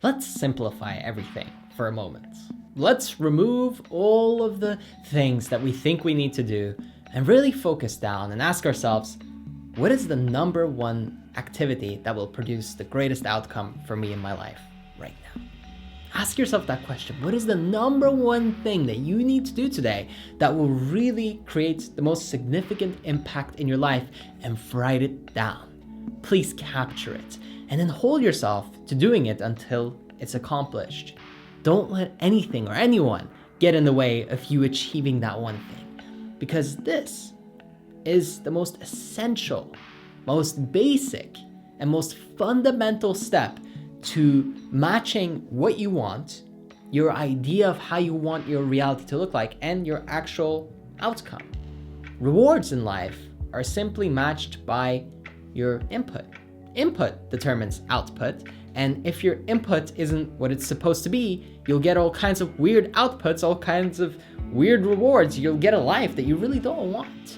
Let's simplify everything for a moment. Let's remove all of the things that we think we need to do and really focus down and ask ourselves, what is the number one activity that will produce the greatest outcome for me in my life right now? Ask yourself that question. What is the number one thing that you need to do today that will really create the most significant impact in your life, and write it down. Please capture it and then hold yourself to doing it until it's accomplished. Don't let anything or anyone get in the way of you achieving that one thing, because this is the most essential, most basic, and most fundamental step to matching what you want, your idea of how you want your reality to look like, and your actual outcome. Rewards in life are simply matched by your input. Input determines output, and if your input isn't what it's supposed to be, you'll get all kinds of weird outputs, all kinds of weird rewards. You'll get a life that you really don't want.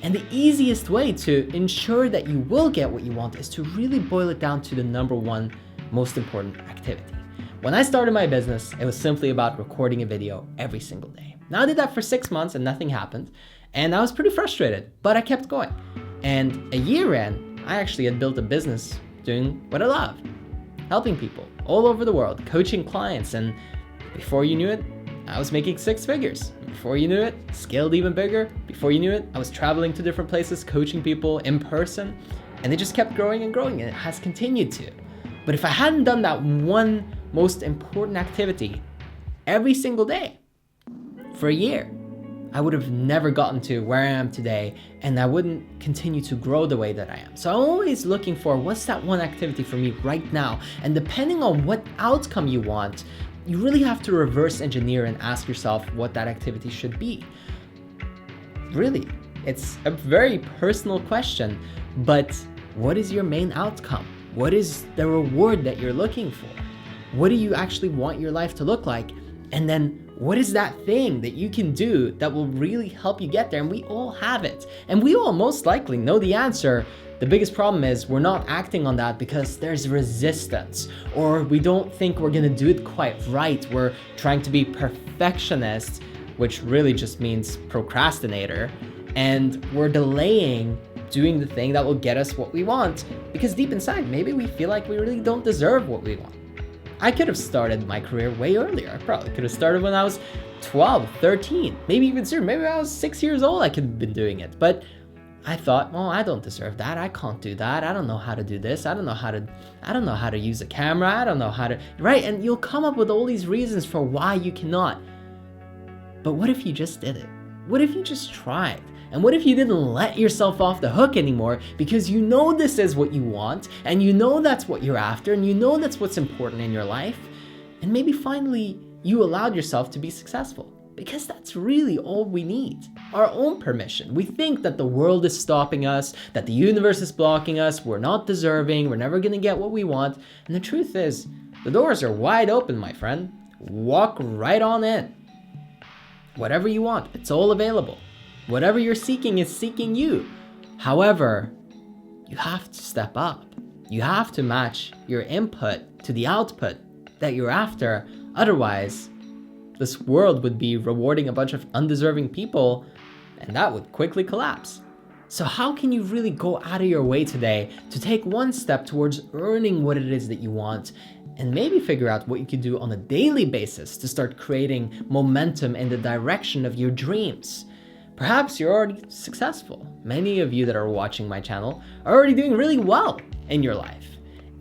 And the easiest way to ensure that you will get what you want is to really boil it down to the number one most important activity. When I started my business, it was simply about recording a video every single day. Now I did that for 6 months and nothing happened, and I was pretty frustrated, but I kept going. And a year in, I actually had built a business doing what I loved, helping people all over the world, coaching clients, and before you knew it, I was making 6 figures. Before you knew it, scaled even bigger. Before you knew it, I was traveling to different places, coaching people in person, and it just kept growing and growing, and it has continued to. But if I hadn't done that one most important activity every single day for a year, I would have never gotten to where I am today, and I wouldn't continue to grow the way that I am. So I'm always looking for what's that one activity for me right now. And depending on what outcome you want, you really have to reverse engineer and ask yourself what that activity should be. Really, it's a very personal question, but what is your main outcome? What is the reward that you're looking for? What do you actually want your life to look like? And then what is that thing that you can do that will really help you get there? And we all have it. And we all most likely know the answer. The biggest problem is we're not acting on that because there's resistance, or we don't think we're gonna do it quite right. We're trying to be perfectionists, which really just means procrastinator. And we're delaying doing the thing that will get us what we want, because deep inside, maybe we feel like we really don't deserve what we want. I could have started my career way earlier. I probably could have started when I was 12, 13, maybe even sooner. Maybe I was 6 years old, I could have been doing it. But I thought, well, I don't deserve that. I can't do that. I don't know how to do this. I don't know how to use a camera. I don't know how to, right? And you'll come up with all these reasons for why you cannot. But what if you just did it? What if you just tried? And what if you didn't let yourself off the hook anymore, because you know this is what you want, and you know that's what you're after, and you know that's what's important in your life, and maybe finally you allowed yourself to be successful, because that's really all we need, our own permission. We think that the world is stopping us, that the universe is blocking us, we're not deserving, we're never gonna get what we want, and the truth is, the doors are wide open, my friend. Walk right on in. Whatever you want, it's all available. Whatever you're seeking is seeking you. However, you have to step up. You have to match your input to the output that you're after. Otherwise, this world would be rewarding a bunch of undeserving people, and that would quickly collapse. So how can you really go out of your way today to take one step towards earning what it is that you want, and maybe figure out what you can do on a daily basis to start creating momentum in the direction of your dreams? Perhaps you're already successful. Many of you that are watching my channel are already doing really well in your life.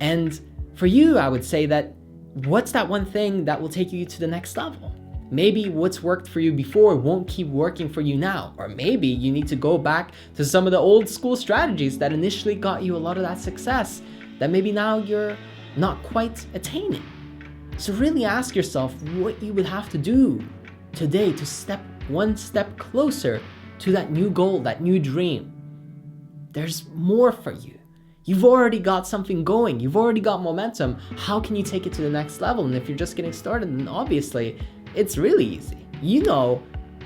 And for you, I would say that what's that one thing that will take you to the next level? Maybe what's worked for you before won't keep working for you now. Or maybe you need to go back to some of the old school strategies that initially got you a lot of that success that maybe now you're not quite attaining. So really ask yourself what you would have to do today to step one step closer to that new goal, that new dream. There's more for you. You've already got something going. You've already got momentum. How can you take it to the next level? And if you're just getting started, then obviously it's really easy. You know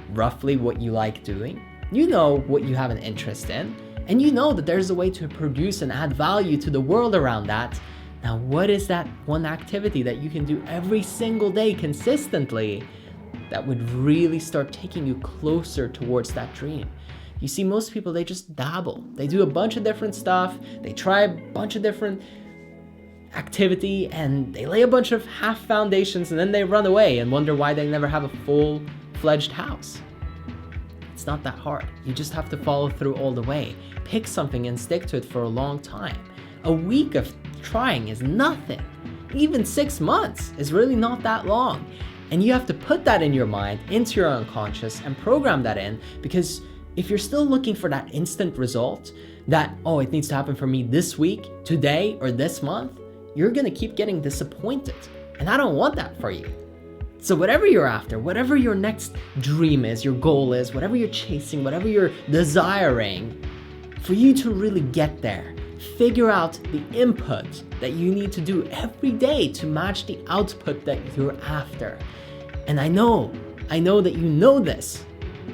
roughly what you like doing. You know what you have an interest in. And you know that there's a way to produce and add value to the world around that. Now, what is that one activity that you can do every single day consistently that would really start taking you closer towards that dream? You see, most people, they just dabble. They do a bunch of different stuff. They try a bunch of different activity, and they lay a bunch of half foundations, and then they run away and wonder why they never have a full-fledged house. It's not that hard. You just have to follow through all the way. Pick something and stick to it for a long time. A week of trying is nothing. Even 6 months is really not that long. And you have to put that in your mind, into your unconscious, and program that in, because if you're still looking for that instant result, that, oh, it needs to happen for me this week, today, or this month, you're gonna keep getting disappointed. And I don't want that for you. So whatever you're after, whatever your next dream is, your goal is, whatever you're chasing, whatever you're desiring, for you to really get there, figure out the input that you need to do every day to match the output that you're after. And I know that you know this,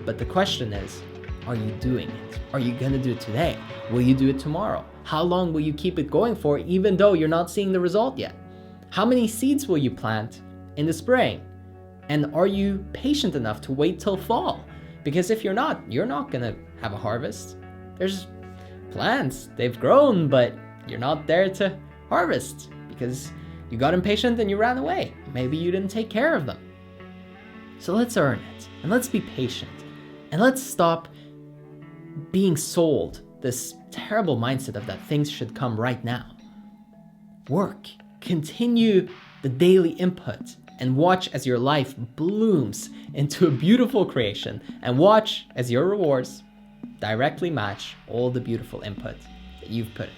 but the question is, are you doing it? Are you gonna do it today? Will you do it tomorrow? How long will you keep it going for, even though you're not seeing the result yet? How many seeds will you plant in the spring? And are you patient enough to wait till fall? Because if you're not gonna have a harvest. There's plants, they've grown, but you're not there to harvest because you got impatient and you ran away. Maybe you didn't take care of them. So let's earn it, and let's be patient, and let's stop being sold this terrible mindset of that things should come right now. Work, continue the daily input, and watch as your life blooms into a beautiful creation, and watch as your rewards directly match all the beautiful input that you've put in.